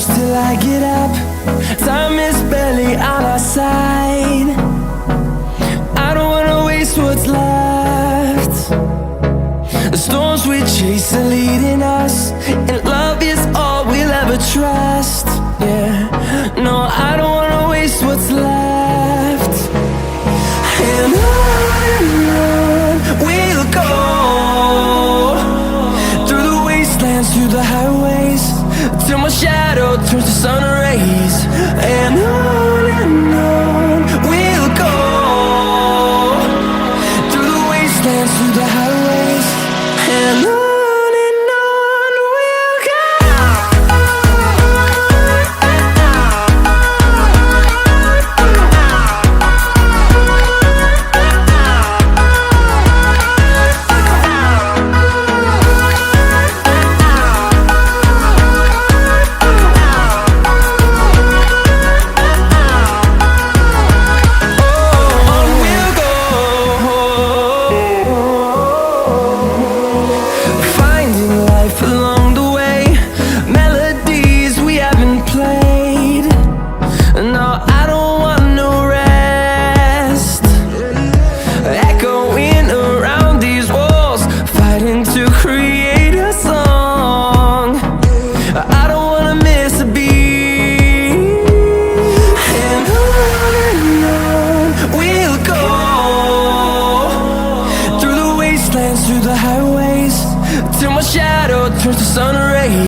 close till I get up. Time is barely on our side. I don't wanna waste what's left. The storms we chase are leading us, and love is all we'll ever trust. Yeah, no, I don't wanna waste what's left. And on we'll go, through the wastelands, through the highways, till my shadow turns to sun rays.